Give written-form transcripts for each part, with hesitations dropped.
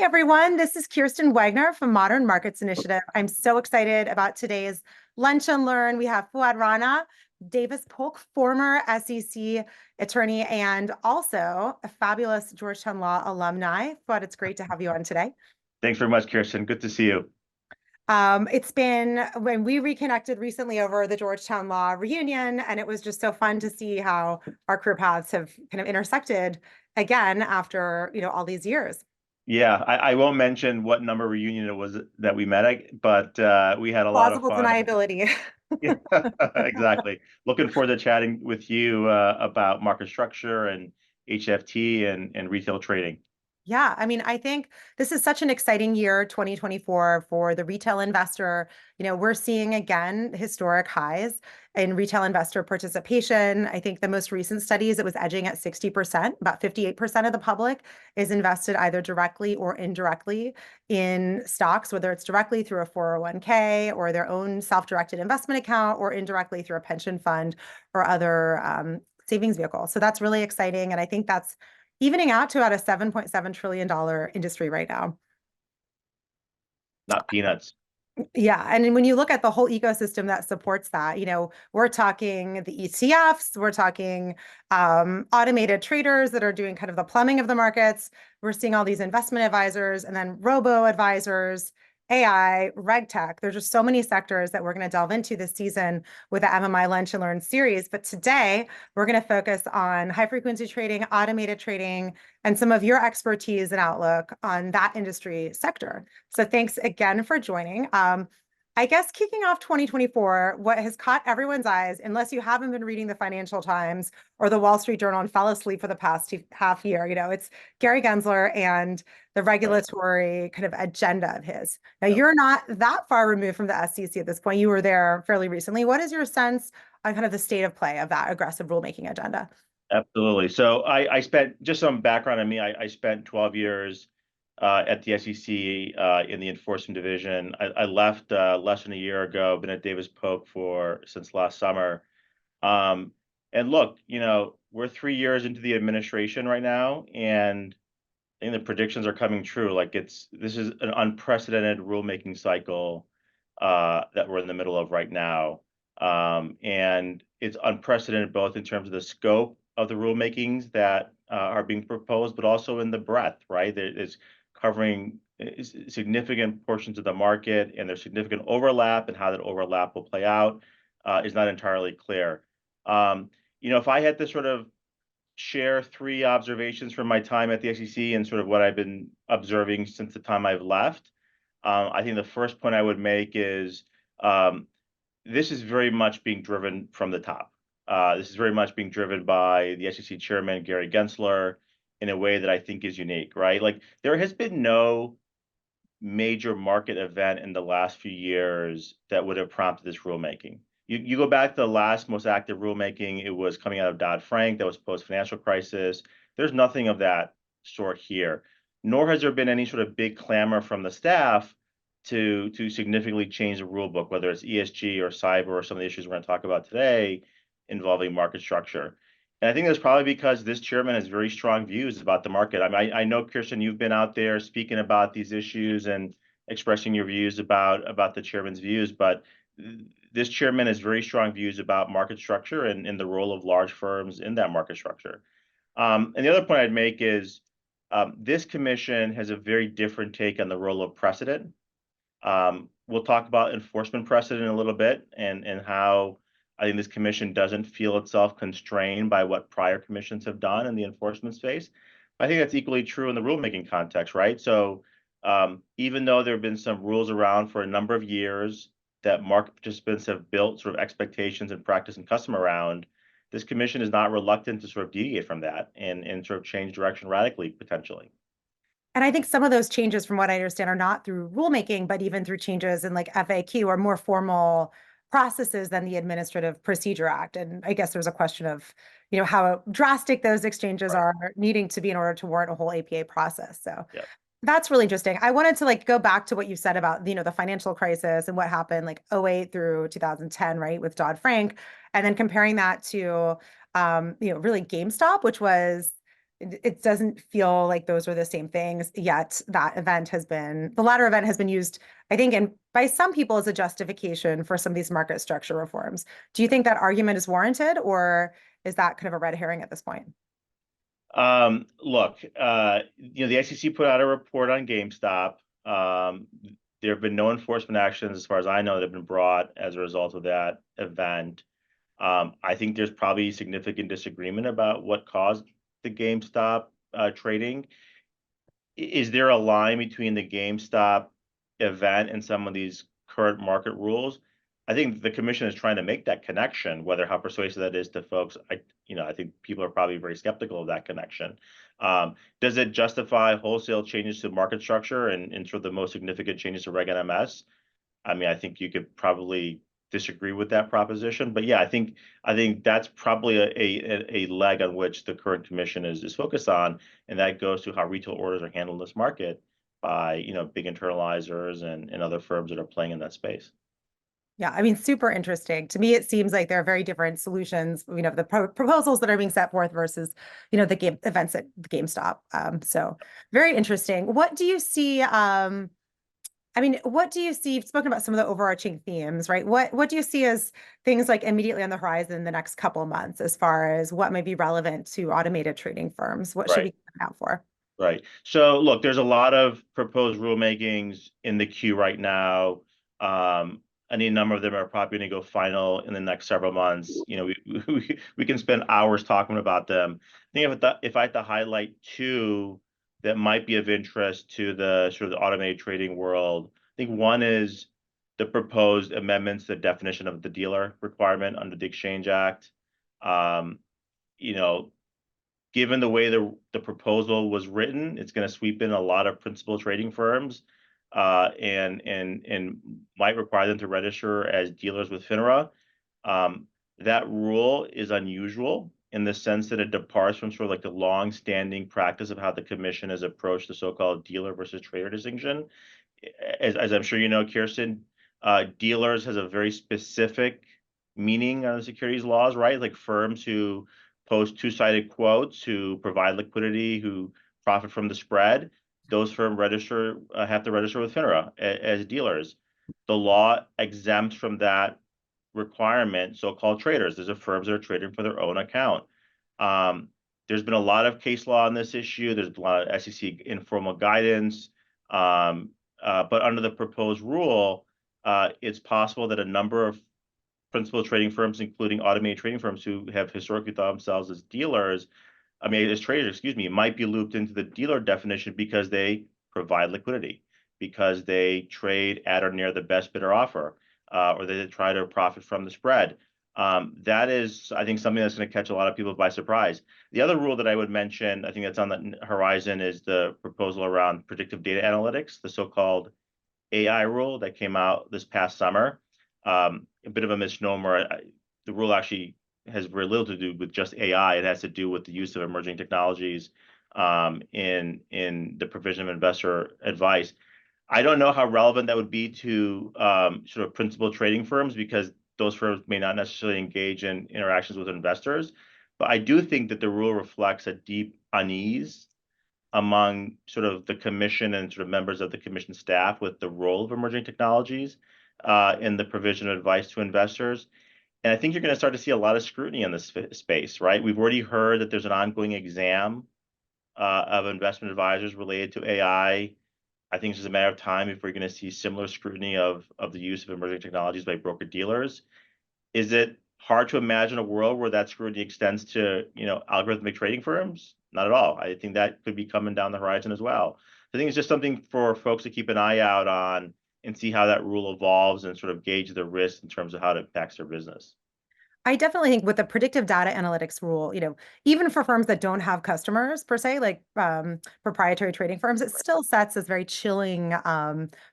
Everyone. This is Kirsten Wagner from Modern Markets Initiative. I'm so excited about today's Lunch and Learn. We have Fuad Rana, Davis Polk, former SEC attorney, and also a fabulous Georgetown Law alumni. Fuad, it's great to have you on today. Thanks very much, Kirsten. Good to see you. It's been when we reconnected recently over the Georgetown Law reunion, and it was just so fun to see how our career paths have kind of intersected again after, all these years. Yeah, I won't mention what number reunion it was that we met at, but we had a lot of Plausible fun. deniability. Yeah, exactly. Looking forward to chatting with you about market structure and HFT and retail trading. Yeah, I mean, I think this is such an exciting year, 2024, for the retail investor. We're seeing again historic highs in retail investor participation. I think the most recent studies, it was edging at 60%. About 58% of the public is invested either directly or indirectly in stocks, whether it's directly through a 401k or their own self-directed investment account, or indirectly through a pension fund or other savings vehicle. So that's really exciting. And I think that's evening out to about a $7.7 trillion industry right now. Not peanuts. Yeah. And when you look at the whole ecosystem that supports that, we're talking the ETFs, we're talking automated traders that are doing kind of the plumbing of the markets. We're seeing all these investment advisors and then robo advisors, AI, reg tech. There's just so many sectors that we're going to delve into this season with the MMI Lunch and Learn series. But today, we're going to focus on high frequency trading, automated trading, and some of your expertise and outlook on that industry sector. So thanks again for joining. I guess kicking off 2024, what has caught everyone's eyes, unless you haven't been reading the Financial Times or the Wall Street Journal and fell asleep for the past half year, it's Gary Gensler and the regulatory kind of agenda of his. Now, Yep. you're not that far removed from the SEC at this point. You were there fairly recently. What is your sense on kind of the state of play of that aggressive rulemaking agenda? Absolutely. So I spent just some background on me. I spent 12 years at the SEC in the enforcement division. I left less than a year ago. Been at Davis Polk since last summer. Um, and look, we're 3 years into the administration right now, and I think the predictions are coming true. Like this is an unprecedented rulemaking cycle that we're in the middle of right now. And it's unprecedented both in terms of the scope of the rulemakings that are being proposed, but also in the breadth, right? It's covering significant portions of the market, and there's significant overlap, and how that overlap will play out is not entirely clear. If I had to sort of share three observations from my time at the SEC and sort of what I've been observing since the time I've left, I think the first point I would make is this is very much being driven from the top. This is very much being driven by the SEC chairman, Gary Gensler, in a way that I think is unique, right? Like there has been no major market event in the last few years that would have prompted this rulemaking. You go back to the last most active rulemaking, it was coming out of Dodd-Frank, that was post-financial crisis. There's nothing of that sort here, nor has there been any sort of big clamor from the staff to significantly change the rule book, whether it's ESG or cyber or some of the issues we're going to talk about today involving market structure. And I think that's probably because this chairman has very strong views about the market. I mean, I know, Kirsten, you've been out there speaking about these issues and expressing your views about the chairman's views, but this chairman has very strong views about market structure and the role of large firms in that market structure. And the other point I'd make is this commission has a very different take on the role of precedent. We'll talk about enforcement precedent a little bit and how I think this commission doesn't feel itself constrained by what prior commissions have done in the enforcement space. I think that's equally true in the rulemaking context, right? So even though there have been some rules around for a number of years that market participants have built sort of expectations and practice and custom around, this commission is not reluctant to sort of deviate from that and sort of change direction radically, potentially. And I think some of those changes, from what I understand, are not through rulemaking, but even through changes in like FAQ or more formal processes than the Administrative Procedure Act. And I guess there's a question of, how drastic those exchanges Right. are needing to be in order to warrant a whole APA process. So Yeah. that's really interesting. I wanted to like go back to what you said about, the financial crisis and what happened like 08 through 2010, right, with Dodd-Frank, and then comparing that to, really GameStop, which was it doesn't feel like those are the same things, yet the latter event has been used, I think, and by some people as a justification for some of these market structure reforms. Do you think that argument is warranted, or is that kind of a red herring at this point? Look, the SEC put out a report on GameStop. There have been no enforcement actions, as far as I know, that have been brought as a result of that event. I think there's probably significant disagreement about what caused the GameStop trading. Is there a line between the GameStop event and some of these current market rules? I think the commission is trying to make that connection. Whether how persuasive that is to folks, I think people are probably very skeptical of that connection. Does it justify wholesale changes to market structure and sort of the most significant changes to Reg NMS? I mean, I think you could probably disagree with that proposition, but yeah, I think that's probably a leg on which the current commission is focused on, and that goes to how retail orders are handled in this market by big internalizers and other firms that are playing in that space. Yeah, I mean, super interesting. To me, it seems like there are very different solutions, the proposals that are being set forth versus, the game events at the GameStop. So very interesting. What do you see? I mean, what do you see? You've spoken about some of the overarching themes, right? What do you see as things like immediately on the horizon in the next couple of months, as far as what might be relevant to automated trading firms? What should we Right. look out for? Right. So look, there's a lot of proposed rulemakings in the queue right now. Any number of them are probably going to go final in the next several months. We can spend hours talking about them. I think if I had to highlight two that might be of interest to the sort of the automated trading world, I think one is the proposed amendments to the definition of the dealer requirement under the Exchange Act. Um, you know, Given the way the proposal was written, it's going to sweep in a lot of principal trading firms, and might require them to register as dealers with FINRA. That rule is unusual in the sense that it departs from sort of like the long-standing practice of how the commission has approached the so-called dealer versus trader distinction. As I'm sure you know, Kirsten, dealers has a very specific meaning on the securities laws, right? Like firms who post two-sided quotes, who provide liquidity, who profit from the spread. Those firms have to register with FINRA as dealers. The law exempts from that requirement so-called traders. There's firms that are trading for their own account. Um, there's been a lot of case law on this issue. There's been a lot of SEC informal guidance. But under the proposed rule, it's possible that a number of principal trading firms, including automated trading firms who have historically thought themselves as dealers, as traders, excuse me, might be looped into the dealer definition because they provide liquidity, because they trade at or near the best bidder offer, or they try to profit from the spread. That is, I think, something that's going to catch a lot of people by surprise. The other rule that I would mention, I think that's on the horizon, is the proposal around predictive data analytics, the so-called AI rule that came out this past summer. A bit of a misnomer. The rule actually has very little to do with just AI. It has to do with the use of emerging technologies in the provision of investor advice. I don't know how relevant that would be to sort of principal trading firms, because those firms may not necessarily engage in interactions with investors. But I do think that the rule reflects a deep unease among sort of the commission and sort of members of the commission staff with the role of emerging technologies in the provision of advice to investors. And I think you're going to start to see a lot of scrutiny in this space, right? We've already heard that there's an ongoing exam of investment advisors related to AI. I think it's just a matter of time if we're going to see similar scrutiny of the use of emerging technologies by broker dealers. Is it hard to imagine a world where that scrutiny extends to, algorithmic trading firms? Not at all. I think that could be coming down the horizon as well. I think it's just something for folks to keep an eye out on and see how that rule evolves and sort of gauge the risk in terms of how it impacts their business. I definitely think with the predictive data analytics rule, even for firms that don't have customers per se, like proprietary trading firms, it still sets this very chilling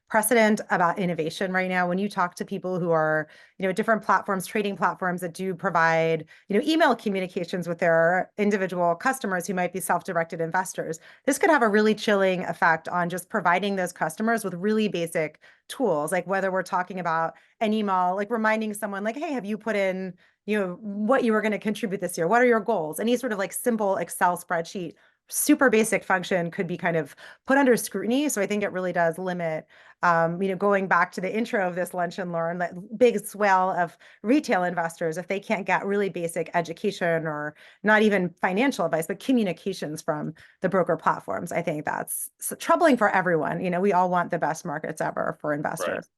precedent about innovation right now. When you talk to people who are, different platforms, trading platforms that do provide, email communications with their individual customers who might be self-directed investors, this could have a really chilling effect on just providing those customers with really basic tools, like whether we're talking about an email, like reminding someone like, hey, have you put in what you were going to contribute this year? What are your goals? Any sort of like simple Excel spreadsheet super basic function could be kind of put under scrutiny. So I think it really does limit, going back to the intro of this lunch and learn, that big swell of retail investors, if they can't get really basic education or not even financial advice, but communications from the broker platforms, I think that's troubling for everyone. We all want the best markets ever for Right. investors.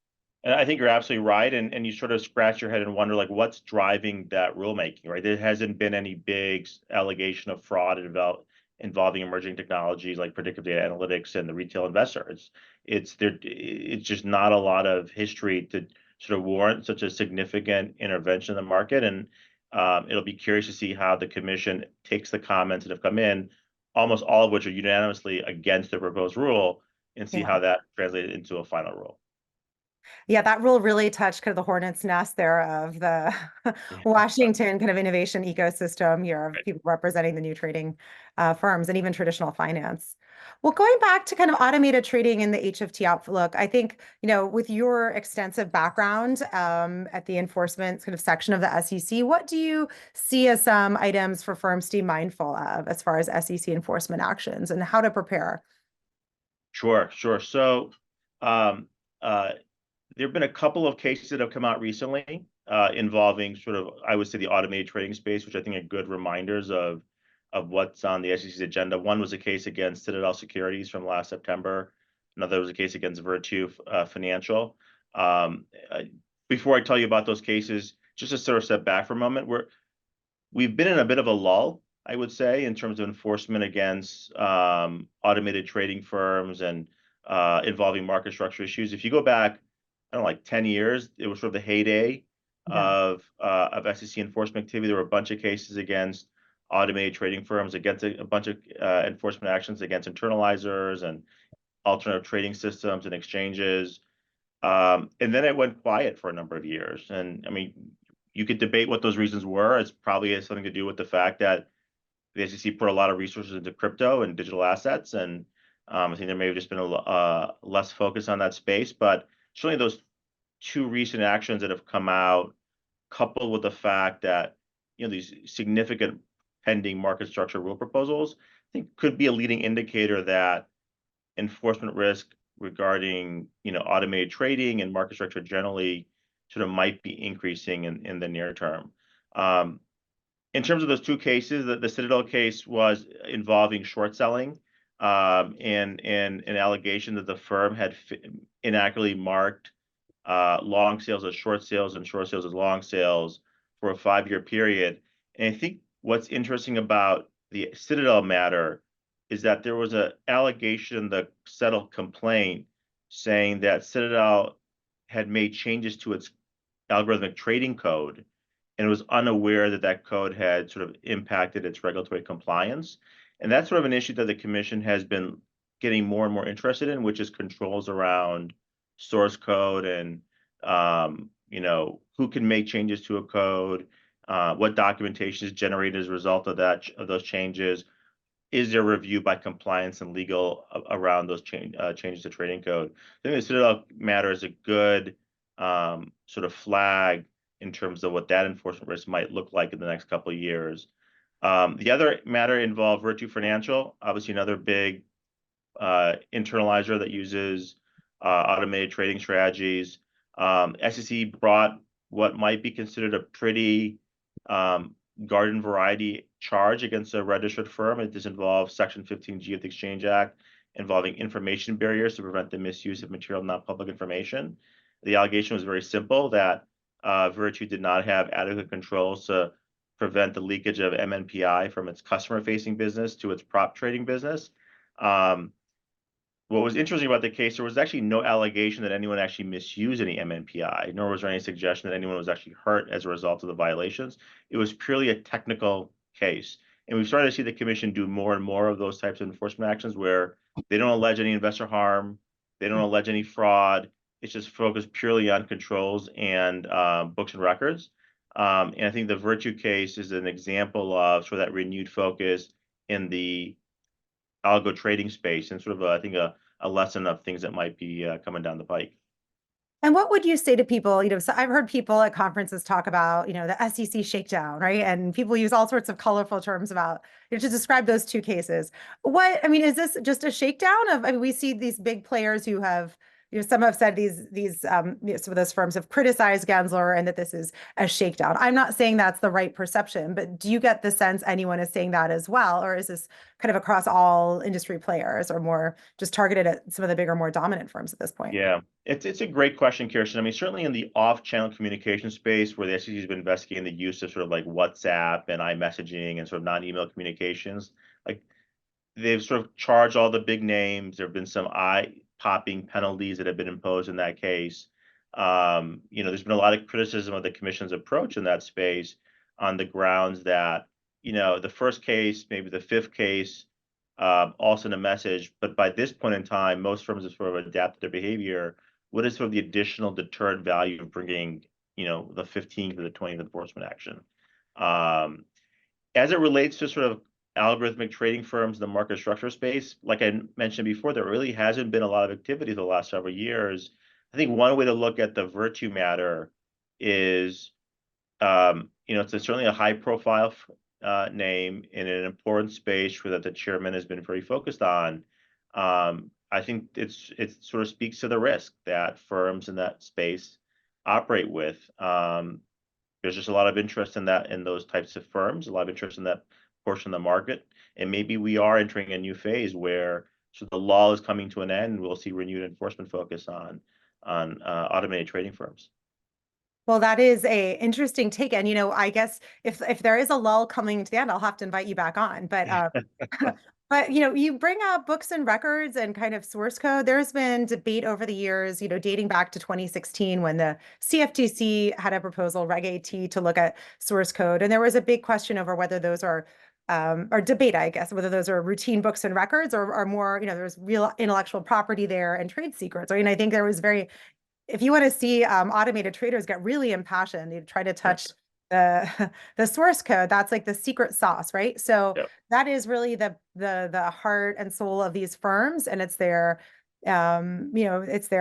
And I think you're absolutely right. And you sort of scratch your head and wonder, like, what's driving that rulemaking, right? There hasn't been any big allegation of fraud involving emerging technologies like predictive data analytics and the retail investor. It's just not a lot of history to sort of warrant such a significant intervention in the market. And it'll be curious to see how the commission takes the comments that have come in, almost all of which are unanimously against the proposed rule, and see Yeah. how that translates into a final rule. Yeah, that rule really touched kind of the hornet's nest there of the Yeah. Washington kind of innovation ecosystem here of people representing the new trading firms and even traditional finance. Well, going back to kind of automated trading in the HFT outlook, I think, with your extensive background at the enforcement kind of section of the SEC, what do you see as some items for firms to be mindful of as far as SEC enforcement actions and how to prepare? Sure, sure. So, um, uh, there have been a couple of cases that have come out recently involving sort of, I would say, the automated trading space, which I think are good reminders of what's on the SEC's agenda. One was a case against Citadel Securities from last September. Another was a case against Virtu Financial. Um, uh, Before I tell you about those cases, just to sort of step back for a moment, we've been in a bit of a lull, I would say, in terms of enforcement against automated trading firms and involving market structure issues. If you go back, I don't know, like 10 years, it was sort of the heyday Yeah. of SEC enforcement activity. There were a bunch of cases against automated trading firms, against a bunch of enforcement actions against internalizers and alternative trading systems and exchanges. And then it went quiet for a number of years. And I mean, you could debate what those reasons were. It's probably has something to do with the fact that the SEC put a lot of resources into crypto and digital assets, and I think there may have just been less focus on that space. But certainly, those two recent actions that have come out, coupled with the fact that these significant pending market structure rule proposals, I think could be a leading indicator that enforcement risk regarding automated trading and market structure generally sort of might be increasing in the near term. Um, in terms of those two cases, the Citadel case was involving short selling and an allegation that the firm had inaccurately marked long sales as short sales and short sales as long sales for a 5-year period. And I think what's interesting about the Citadel matter is that there was an allegation in the settled complaint saying that Citadel had made changes to its algorithmic trading code and was unaware that that code had sort of impacted its regulatory compliance. And that's sort of an issue that the commission has been getting more and more interested in, which is controls around source code and who can make changes to a code, what documentation is generated as a result of those changes. Is there review by compliance and legal around those changes to trading code? I think the Citadel matter is a good sort of flag in terms of what that enforcement risk might look like in the next couple of years. The other matter involved Virtu Financial, obviously another big internalizer that uses automated trading strategies. SEC brought what might be considered a pretty garden variety charge against a registered firm. It does involve Section 15G of the Exchange Act, involving information barriers to prevent the misuse of material non-public information. The allegation was very simple, that Virtu did not have adequate controls to prevent the leakage of MNPI from its customer-facing business to its prop trading business. What was interesting about the case, there was actually no allegation that anyone actually misused any MNPI, nor was there any suggestion that anyone was actually hurt as a result of the violations. It was purely a technical case. And we've started to see the commission do more and more of those types of enforcement actions where they don't allege any investor harm, they don't allege any fraud. It's just focused purely on controls and books and records. And I think the Virtue case is an example of sort of that renewed focus in the algo trading space and sort of, I think, a lesson of things that might be coming down the pike. And what would you say to people? So I've heard people at conferences talk about, the SEC shakedown, right? And people use all sorts of colorful terms about, to describe those two cases. I mean, is this just a shakedown of, I mean, we see these big players who have, some have said some of those firms have criticized Gensler and that this is a shakedown. I'm not saying that's the right perception, but do you get the sense anyone is saying that as well? Or is this kind of across all industry players or more just targeted at some of the bigger, more dominant firms at this point? Yeah, it's a great question, Kirsten. I mean, certainly in the off-channel communication space, where the SEC has been investigating the use of sort of like WhatsApp and iMessaging and sort of non-email communications, like they've sort of charged all the big names. There have been some eye-popping penalties that have been imposed in that case. There's been a lot of criticism of the commission's approach in that space on the grounds that, the first case, maybe the fifth case, all send a message. But by this point in time, most firms have sort of adapted their behavior. What is sort of the additional deterrent value of bringing, the 15th to the 20th enforcement action? Um, as it relates to sort of algorithmic trading firms in the market structure space, like I mentioned before, there really hasn't been a lot of activity the last several years. I think one way to look at the virtue matter is, it's certainly a high profile name in an important space that the chairman has been very focused on. I think it sort of speaks to the risk that firms in that space operate with. There's just a lot of interest in those types of firms, a lot of interest in that portion of the market, and maybe we are entering a new phase where the law is coming to an end. And we'll see renewed enforcement focus on automated trading firms. Well, that is a interesting take. And, I guess if there is a lull coming to the end, I'll have to invite you back on. But you bring up books and records and kind of source code. There's been debate over the years, dating back to 2016 when the CFTC had a proposal, Reg AT, to look at source code. And there was a big question over whether those are or debate, I guess, whether those are routine books and records or are more, there's real intellectual property there and trade secrets. I think there was very if you want to see automated traders get really impassioned, you try to Yeah, touch the the source code. That's like the secret sauce, right? So yeah. that is really the heart and soul of these firms, and it's their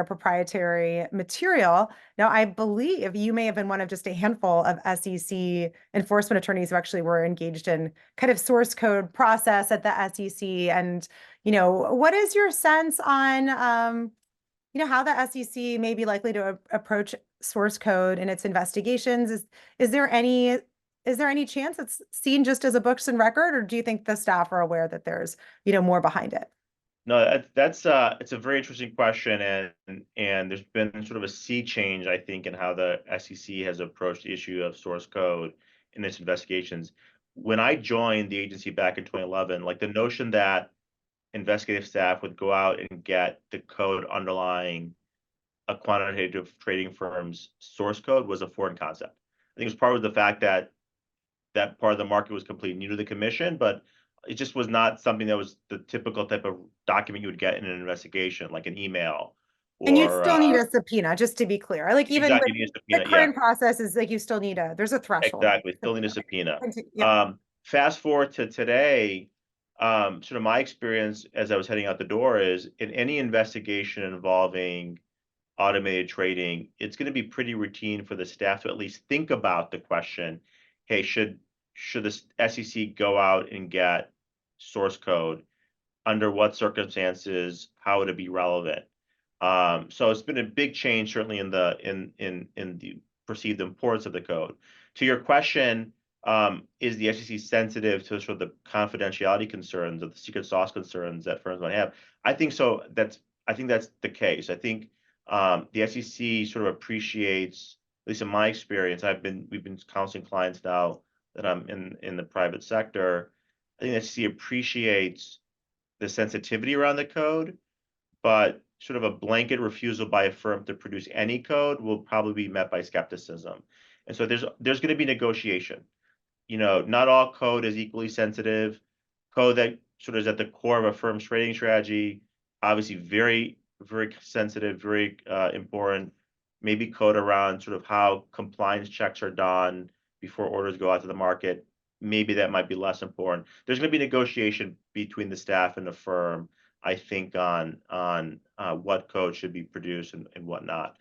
proprietary material. Now, I believe you may have been one of just a handful of SEC enforcement attorneys who actually were engaged in kind of source code process at the SEC. And, what is your sense on how the SEC may be likely to approach source code in its investigations? Is there any is there any chance it's seen just as a books and record, or do you think the staff are aware that there's, more behind it? No, that's it's a very interesting question, and there's been sort of a sea change, I think, in how the SEC has approached the issue of source code in its investigations. When I joined the agency back in 2011, like the notion that investigative staff would go out and get the code underlying a quantitative trading firm's source code was a foreign concept. I think it was part of the fact that that part of the market was completely new to the commission, but it just was not something that was the typical type of document you would get in an investigation, like an email And you'd or still need a subpoena, just to be clear. Like even exactly, with you need a the subpoena. Yeah, current process is like you still need there's a threshold. exactly. Still need a subpoena. Yep. Fast forward to today, sort of my experience as I was heading out the door is in any investigation involving automated trading, it's going to be pretty routine for the staff to at least think about the question, hey, should the SEC go out and get source code? Under what circumstances? How would it be relevant? So it's been a big change, certainly in the perceived importance of the code. To your question, is the SEC sensitive to sort of the confidentiality concerns or the secret sauce concerns that firms might have? I think so. I think that's the case. I think the SEC sort of appreciates, at least in my experience, we've been counseling clients now that I'm in the private sector. I think the SEC appreciates the sensitivity around the code, but sort of a blanket refusal by a firm to produce any code will probably be met by skepticism. And so there's going to be negotiation. Not all code is equally sensitive. Code that sort of is at the core of a firm's trading strategy, obviously very, very sensitive, very important. Maybe code around sort of how compliance checks are done before orders go out to the market. Maybe that might be less important. There's going to be negotiation between the staff and the firm, I think, on what code should be produced and what not.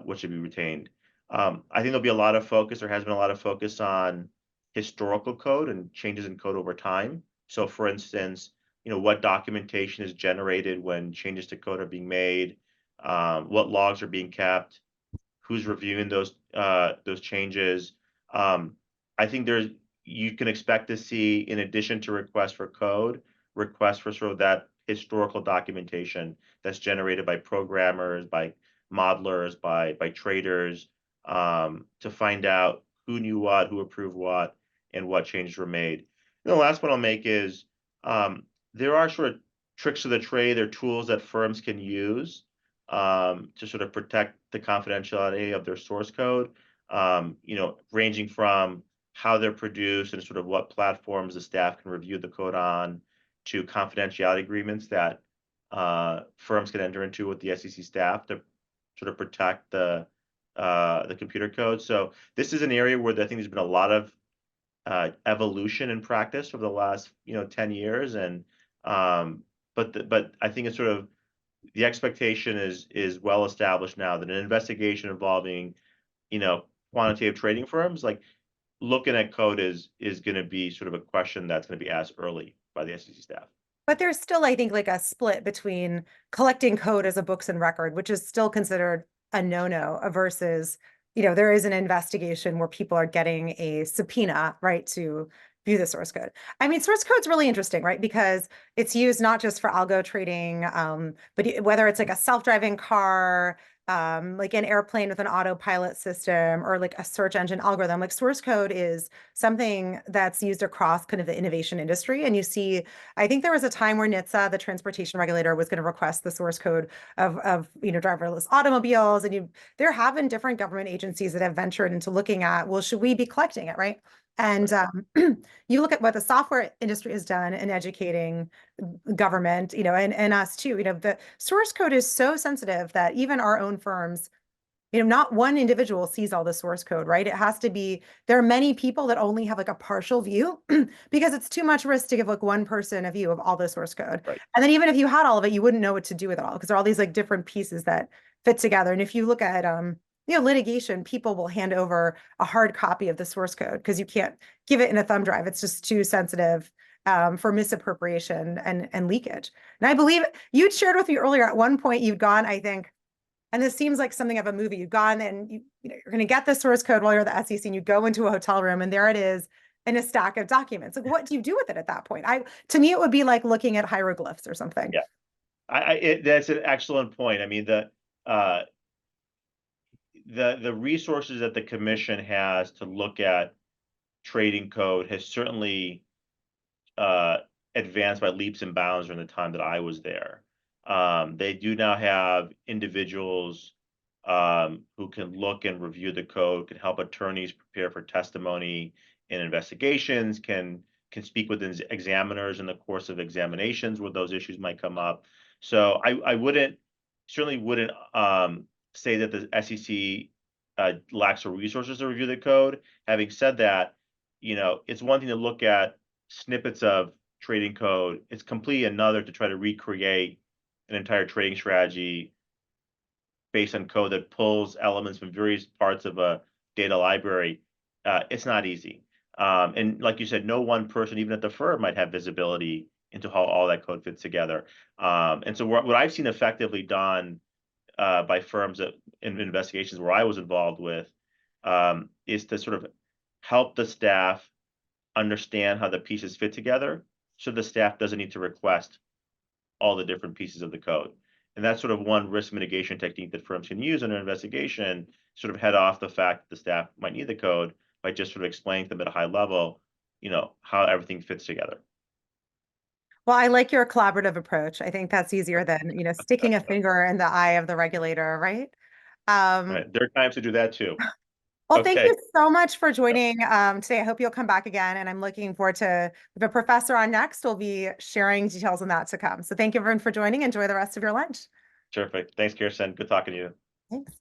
what should be retained. I think there'll be a lot of focus, or has been a lot of focus on historical code and changes in code over time. So for instance, what documentation is generated when changes to code are being made, what logs are being kept, who's reviewing those changes. I think you can expect to see, in addition to requests for code, requests for sort of that historical documentation that's generated by programmers, by modelers, by traders, to find out who knew what, who approved what, and what changes were made. And the last one I'll make is, there are sort of tricks of the trade or tools that firms can use to sort of protect the confidentiality of their source code, ranging from how they're produced and sort of what platforms the staff can review the code on, to confidentiality agreements that firms can enter into with the SEC staff to sort of protect the computer code. So this is an area where I think there's been a lot of evolution in practice over the last 10 years, and but I think it's sort of, the expectation is well established now that an investigation involving quantitative trading firms, like, looking at code is going to be sort of a question that's going to be asked early by the SEC staff. But there's still, I think, like a split between collecting code as a books and record, which is still considered a no-no, versus, there is an investigation where people are getting a subpoena, right, to view the source code. I mean, source code's really interesting, right? Because it's used not just for algo trading, but whether it's like a self-driving car, like an airplane with an autopilot system, or like a search engine algorithm, like source code is something that's used across kind of the innovation industry. And you see, I think there was a time where NHTSA, the transportation regulator, was going to request the source code of driverless automobiles. And there have been different government agencies that have ventured into looking at, well, should we be collecting it, right? And you look at what the software industry has done in educating government, and us too. The source code is so sensitive that even our own firms, not one individual sees all the source code, right? It has to be, there are many people that only have like a partial view because it's too much risk to give like one person a view of all the source code. Right. And then even if you had all of it, you wouldn't know what to do with it all, because there are all these like different pieces that fit together. And if you look at litigation, people will hand over a hard copy of the source code because you can't give it in a thumb drive. It's just too sensitive for misappropriation and leakage. And I believe you'd shared with me earlier, at one point you'd gone, I think, and this seems like something of a movie, you'd gone and you're going to get the source code while you're at the SEC, and you go into a hotel room and there it is in a stack of documents. Like, what do you do with it at that point? To me, it would be like looking at hieroglyphs or something. Yeah, that's an excellent point. I mean, the resources that the commission has to look at trading code has certainly advanced by leaps and bounds during the time that I was there. They do now have individuals who can look and review the code, can help attorneys prepare for testimony in investigations, can speak with examiners in the course of examinations where those issues might come up. So I certainly wouldn't say that the SEC lacks the resources to review the code. Having said that, it's one thing to look at snippets of trading code. It's completely another to try to recreate an entire trading strategy based on code that pulls elements from various parts of a data library. It's not easy. And like you said, no one person, even at the firm, might have visibility into how all that code fits together. And so what I've seen effectively done by firms in investigations where I was involved with is to sort of help the staff understand how the pieces fit together, so the staff doesn't need to request all the different pieces of the code. And that's sort of one risk mitigation technique that firms can use in an investigation, sort of head off the fact that the staff might need the code by just sort of explaining to them at a high level, how everything fits together. Well, I like your collaborative approach. I think that's easier than, sticking a finger in the eye of the regulator, right? Right. There are times to do that too. Well, thank Okay. you so much for joining today. I hope you'll come back again, and I'm looking forward to the professor on next. We'll be sharing details on that to come. So thank you everyone for joining. Enjoy the rest of your lunch. Terrific. Thanks, Kirsten. Good talking to you. Thanks.